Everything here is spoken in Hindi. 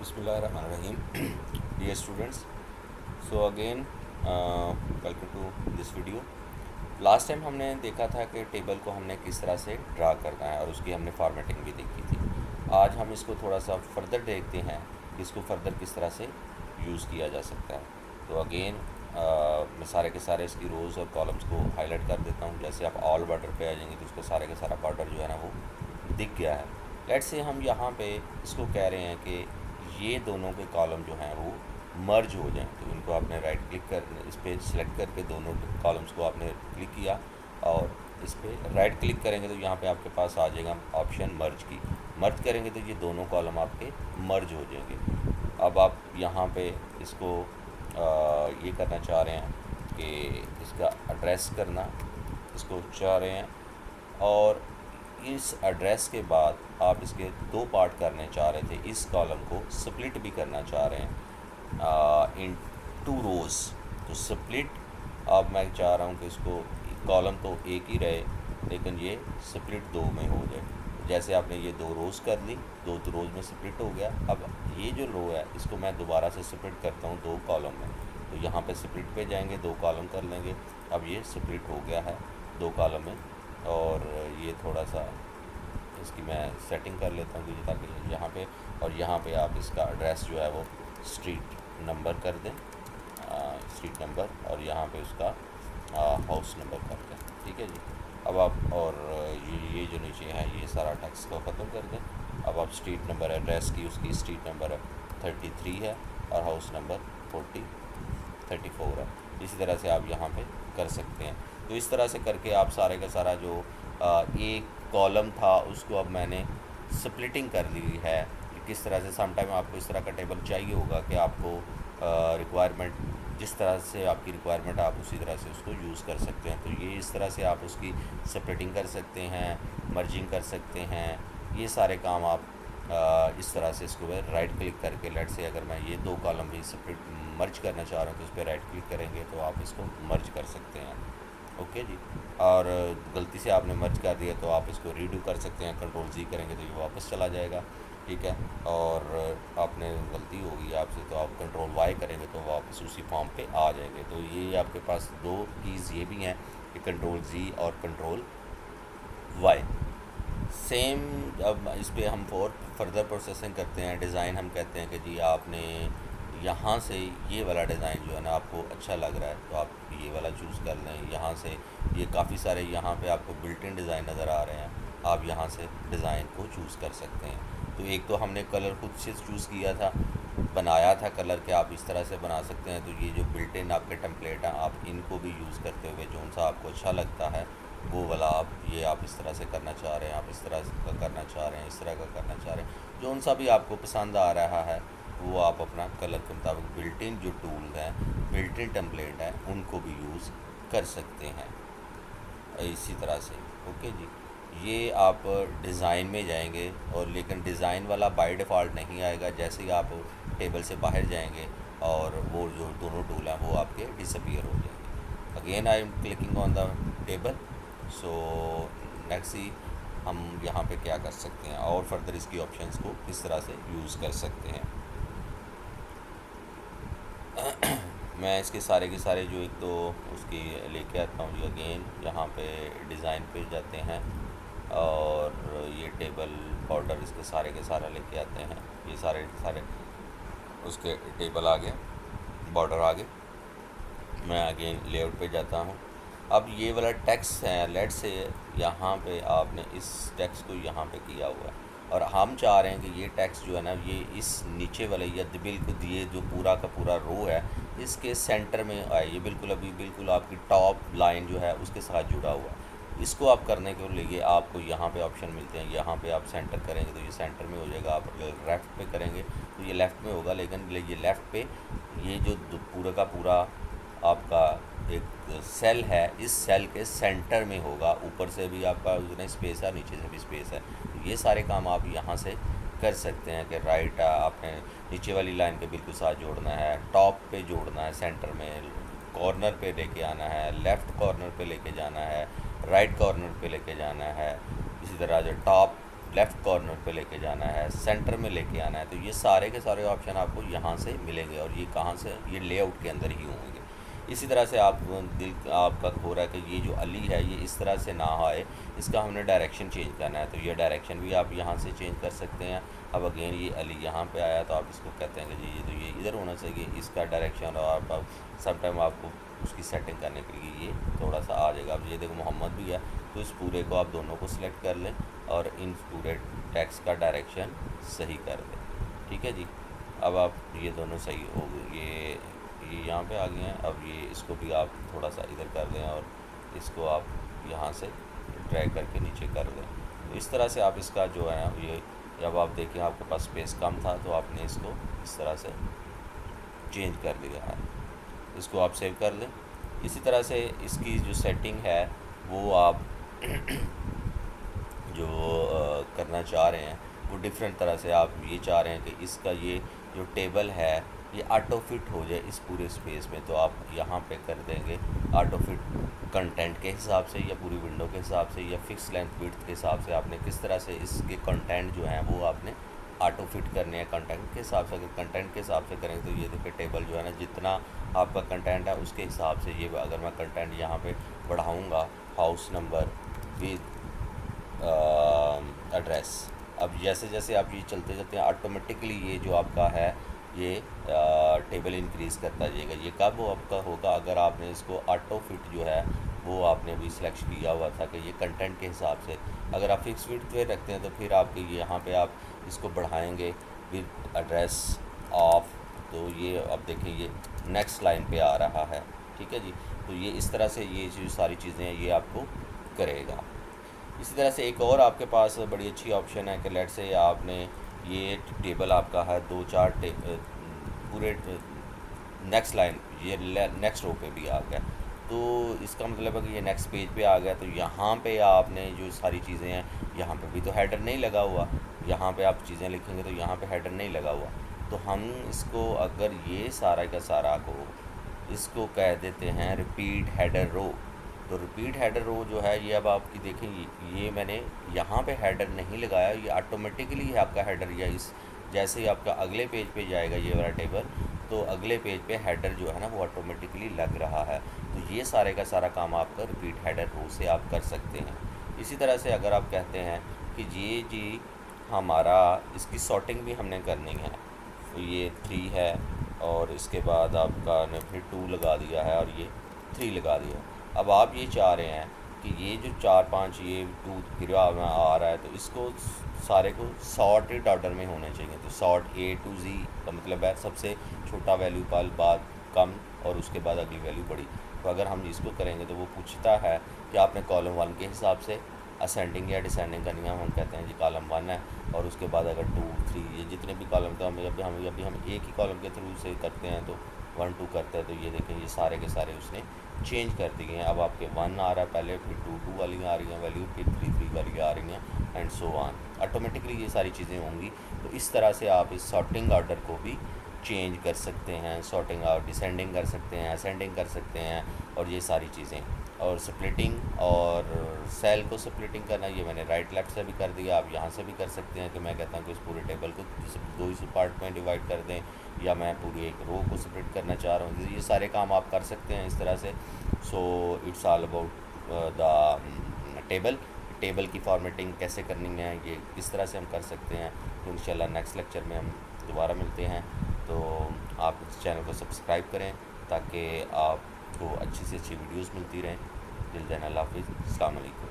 Bismillahirrahmanirrahim. Dear students, so again welcome to this video. Last time हमने देखा था कि टेबल को हमने किस तरह से ड्रा करना है और उसकी हमने फॉर्मेटिंग भी देखी थी। आज हम इसको थोड़ा सा फर्दर देखते हैं कि इसको फर्दर किस तरह से यूज़ किया जा सकता है। तो अगेन मैं सारे के सारे इसकी रोज़ और कॉलम्स को हाईलाइट कर देता हूँ। जैसे आप ऑल बॉर्डर पे आ जाएंगे तो इसको सारे का सारा बॉर्डर जो है ना वो दिख गया है। लेट्स से हम यहाँ पे इसको कह रहे हैं कि ये दोनों के कॉलम जो हैं वो मर्ज हो जाएं, तो इनको आपने राइट क्लिक कर इस पर सिलेक्ट करके दोनों कॉलम्स को आपने क्लिक किया और इस पर राइट क्लिक करेंगे तो यहाँ पे आपके पास आ जाएगा ऑप्शन मर्ज की। मर्ज करेंगे तो ये दोनों कॉलम आपके मर्ज हो जाएंगे। अब आप यहाँ पे इसको ये करना चाह रहे हैं कि इसका एड्रेस करना इसको चाह रहे हैं और इस एड्रेस के बाद आप इसके दो पार्ट करने चाह रहे थे। इस कॉलम को स्प्लिट भी करना चाह रहे हैं इन टू रोज़। तो स्प्लिट अब मैं चाह रहा हूँ कि इसको कॉलम तो एक ही रहे लेकिन ये स्प्लिट दो में हो जाए। जैसे आपने ये दो रोज़ कर ली, दो रोज़ में स्प्लिट हो गया। अब ये जो रो है इसको मैं दोबारा से स्प्लिट करता हूँ दो कॉलम में, तो यहाँ पे स्प्लिट पे जाएंगे, दो कॉलम कर लेंगे। अब ये स्प्लिट हो गया है दो कॉलम में। और ये थोड़ा सा इसकी मैं सेटिंग कर लेता हूँ कि ताकि यहाँ पे आप इसका एड्रेस जो है वो स्ट्रीट नंबर कर दें, स्ट्रीट नंबर, और यहाँ पे उसका हाउस नंबर कर दें। ठीक है जी। अब आप और ये जो नीचे है ये सारा टेक्स्ट को ख़त्म कर दें। अब आप स्ट्रीट नंबर एड्रेस की उसकी स्ट्रीट नंबर 33 है और हाउस नंबर 34 है। इसी तरह से आप यहाँ पे कर सकते हैं। तो इस तरह से करके आप सारे का सारा जो एक कॉलम था उसको अब मैंने स्प्लिटिंग कर ली है। किस तरह से समटाइम आपको इस तरह का टेबल चाहिए होगा कि आपको रिक्वायरमेंट जिस तरह से आपकी रिक्वायरमेंट आप उसी तरह से उसको यूज़ कर सकते हैं। तो ये इस तरह से आप उसकी स्प्लिटिंग कर सकते हैं, मर्जिंग कर सकते हैं। ये सारे काम आप इस तरह से इसको राइट क्लिक करके लेट से अगर मैं ये दो कॉलम भी स्प्लिट मर्ज करना चाह रहा हूँ तो इस पर राइट क्लिक करेंगे तो आप इसको मर्ज कर सकते हैं। ओके जी। और गलती से आपने मर्ज कर दिया तो आप इसको रीडू कर सकते हैं, कंट्रोल जी करेंगे तो ये वापस चला जाएगा। ठीक है। और आपने गलती होगी आपसे तो आप कंट्रोल वाई करेंगे तो वापस उसी फॉर्म पे आ जाएंगे। तो ये आपके पास दो कीज़ ये भी हैं कि कंट्रोल जी और कंट्रोल वाई। सेम अब इस पर हम और फर्दर प्रोसेसिंग करते हैं। डिज़ाइन हम कहते हैं कि जी आपने यहाँ से ये वाला डिज़ाइन जो है ना आपको अच्छा लग रहा है तो आप ये वाला चूज़ कर लें। यहाँ से ये काफ़ी सारे यहाँ पे आपको बिल्ट इन डिज़ाइन नज़र आ रहे हैं, आप यहाँ से डिज़ाइन को चूज़ कर सकते हैं। तो एक तो हमने कलर खुद से चूज़ किया था, बनाया था कलर के आप इस तरह से बना सकते हैं। तो ये जो बिल्ट इन आपके टेम्पलेट हैं आप इनको भी यूज़ करते हुए जो सा आपको अच्छा लगता है वो वाला आप इस तरह से करना चाह रहे हैं, आप इस तरह का करना चाह रहे हैं, इस तरह का करना चाह रहे हैं। जो सा भी आपको पसंद आ रहा है वो आप अपना कलर के मुताबिक बिल्ट इन जो टूल हैं, बिल्ट इन टेम्पलेट हैं, उनको भी यूज़ कर सकते हैं इसी तरह से। ओके जी। ये आप डिज़ाइन में जाएंगे और लेकिन डिज़ाइन वाला बाय डिफ़ॉल्ट नहीं आएगा। जैसे ही आप टेबल से बाहर जाएंगे और वो जो दोनों टूल हैं वो आपके डिसअपीयर हो जाएंगे। Again I am clicking on the table. So next ही हम यहाँ पे क्या कर सकते हैं और फर्दर इसकी ऑप्शंस को किस तरह से यूज़ कर सकते हैं। मैं इसके सारे के सारे जो एक तो उसकी लेके आता हूँ जी। अगेन यहाँ पे डिज़ाइन पे जाते हैं और ये टेबल बॉर्डर इसके सारे के सारा लेके आते हैं। ये सारे सारे उसके टेबल आ गए, बॉर्डर आ गए। मैं अगेन लेआउट पे जाता हूँ। अब ये वाला टेक्स्ट है, लेट से यहाँ पे आपने इस टेक्स्ट को यहाँ पे किया हुआ है और हम चाह रहे हैं कि ये टेक्स्ट जो है ना ये इस नीचे वाले या बिल्कुल ये जो पूरा का पूरा रो है इसके सेंटर में आए। ये बिल्कुल अभी बिल्कुल आपकी टॉप लाइन जो है उसके साथ जुड़ा हुआ है। इसको आप करने के लिए आपको यहाँ पे ऑप्शन मिलते हैं। यहाँ पे आप सेंटर करेंगे तो ये सेंटर में हो जाएगा। आप लेफ़्ट पे करेंगे तो ये लेफ़्ट में होगा, लेकिन ये लेफ़्ट पे ये जो पूरा का पूरा आपका एक सेल है इस सेल के सेंटर में होगा। ऊपर से भी आपका उतना स्पेस है, नीचे से भी स्पेस है। तो ये सारे काम आप यहाँ से कर सकते हैं कि राइट आपने नीचे वाली लाइन के बिल्कुल साथ जोड़ना है, टॉप पे जोड़ना है, सेंटर में कॉर्नर पे लेके आना है, लेफ़्ट कॉर्नर पे लेके जाना है, राइट कॉर्नर पे लेके जाना है। इसी तरह जो टॉप लेफ़्ट कॉर्नर पे लेके जाना है, सेंटर में लेके आना है, तो ये सारे के सारे ऑप्शन आपको यहाँ से मिलेंगे। और ये कहाँ से, ये लेआउट के अंदर ही होंगे। इसी तरह से आप दिल आपका हो रहा है कि ये जो अली है ये इस तरह से ना आए, इसका हमने डायरेक्शन चेंज करना है, तो ये डायरेक्शन भी आप यहाँ से चेंज कर सकते हैं। अब अगेन ये अली यहाँ पे आया तो आप इसको कहते हैं कि जी ये तो ये इधर होना चाहिए इसका डायरेक्शन, और आप समटाइम आपको उसकी सेटिंग करने के लिए ये थोड़ा सा आ जाएगा। अब ये देखो मोहम्मद भी है, तो इस पूरे को आप दोनों को सिलेक्ट कर लें और इन पूरे टेक्स्ट का डायरेक्शन सही कर दें। ठीक है जी। अब आप ये दोनों सही हो गए, ये यहाँ पे आ गए हैं। अब ये इसको भी आप थोड़ा सा इधर कर दें और इसको आप यहाँ से ड्रैग करके नीचे कर दें। तो इस तरह से आप इसका जो है ना, ये जब आप देखें आपके पास स्पेस कम था तो आपने इसको इस तरह से चेंज कर दिया है। इसको आप सेव कर लें। इसी तरह से इसकी जो सेटिंग है वो आप जो करना चाह रहे हैं वो डिफरेंट तरह से आप ये चाह रहे हैं कि इसका ये जो टेबल है ये ऑटो फिट हो जाए इस पूरे स्पेस में, तो आप यहाँ पे कर देंगे ऑटो फिट कंटेंट के हिसाब से या पूरी विंडो के हिसाब से या फिक्स लेंथ विड्थ के हिसाब से। आपने किस तरह से इसके कंटेंट जो हैं वो आपने ऑटो फिट करने हैं कंटेंट के हिसाब से। अगर कंटेंट के हिसाब से करेंगे तो ये देखिए टेबल जो है ना, जितना आपका कंटेंट है उसके हिसाब से ये, अगर मैं कंटेंट यहाँ पे बढ़ाऊँगा हाउस नंबर विद एड्रेस, अब जैसे जैसे आप ये चलते चलते हैं ऑटोमेटिकली ये जो आपका है ये टेबल इंक्रीज़ करता जाएगा। ये कब वो आपका होगा, अगर आपने इसको ऑटो फिट जो है वो आपने भी सिलेक्ट किया हुआ था कि ये कंटेंट के हिसाब से। अगर आप फिक्स फिट पे रखते हैं तो फिर आपके यहाँ पे आप इसको बढ़ाएंगे विद एड्रेस ऑफ, तो ये अब देखिए ये नेक्स्ट लाइन पे आ रहा है। ठीक है जी। तो ये इस तरह से ये जो सारी चीज़ें हैं ये आपको करेगा। इसी तरह से एक और आपके पास बड़ी अच्छी ऑप्शन है कि लेट से आपने ये टेबल आपका है 2-4 पूरे नेक्स्ट लाइन ये नेक्स्ट रो पे भी आ गया, तो इसका मतलब है कि ये नेक्स्ट पेज पे आ गया। तो यहाँ पे आपने जो सारी चीज़ें हैं, यहाँ पे भी तो हेडर नहीं लगा हुआ, यहाँ पे आप चीज़ें लिखेंगे तो यहाँ पे हेडर नहीं लगा हुआ। तो हम इसको अगर ये सारा का सारा को इसको कह देते हैं रिपीट हेडर रो, तो रिपीट हेडर रो जो है ये अब आपकी देखें ये मैंने यहाँ पे हेडर नहीं लगाया, ये ऑटोमेटिकली है आपका हेडर, या इस जैसे ही आपका अगले पेज पे जाएगा ये वाला टेबल तो अगले पेज पे हेडर जो है ना वो ऑटोमेटिकली लग रहा है। तो ये सारे का सारा काम आपका रिपीट हेडर रो से आप कर सकते हैं। इसी तरह से अगर आप कहते हैं कि ये जी हमारा इसकी सॉर्टिंग भी हमने करनी है, तो ये 3 है और इसके बाद आपका ने फिर 2 लगा दिया है और ये 3 लगा दिया। अब आप ये चाह रहे हैं कि ये जो 4-5 ये 2 फिर आ रहा है तो इसको सारे को सॉर्टेड ऑर्डर में होने चाहिए। तो सॉर्ट A to Z का मतलब है सबसे छोटा वैल्यू पाल बाद कम और उसके बाद अगली वैल्यू बड़ी। तो अगर हम इसको करेंगे तो वो पूछता है कि आपने कॉलम 1 के हिसाब से असेंडिंग या डिसेंडिंग करनी है। हम कहते हैं जी कॉलम 1 है और उसके बाद अगर 2, 3 ये जितने भी कॉलम, तो अभी हम एक ही कॉलम के थ्रू से करते हैं तो 1, 2 करते हैं। तो ये देखें ये सारे के सारे उसने चेंज कर दिए हैं। अब आपके 1 आ रहा है पहले, फिर 2, 2 वाली आ रही हैं वैल्यू, फिर 3, 3 वाली आ रही हैं एंड सो ऑन। ऑटोमेटिकली ये सारी चीज़ें होंगी। तो इस तरह से आप इस सॉर्टिंग ऑर्डर को भी चेंज कर सकते हैं। सॉर्टिंग और डिसेंडिंग कर सकते हैं, असेंडिंग कर सकते हैं और ये सारी चीज़ें। और स्प्लिटिंग और सेल को स्प्लिटिंग करना ये मैंने राइट लेफ़्ट से भी कर दिया। आप यहाँ से भी कर सकते हैं कि मैं कहता हूँ कि इस पूरे टेबल को 2 ही पार्ट में डिवाइड कर दें, या मैं पूरी एक रो को स्प्लिट करना चाह रहा हूँ। ये सारे काम आप कर सकते हैं इस तरह से। So it's all about the table की फॉर्मेटिंग कैसे करनी है, ये किस तरह से हम कर सकते हैं। तो इंशाल्लाह नेक्स्ट लेक्चर में हम दोबारा मिलते हैं। तो आप इस चैनल को सब्सक्राइब करें ताकि आपको अच्छी से अच्छी वीडियोस मिलती रहें। दिल देना, अल्लाह हाफ़िज़, अस्सलाम वालेकुम।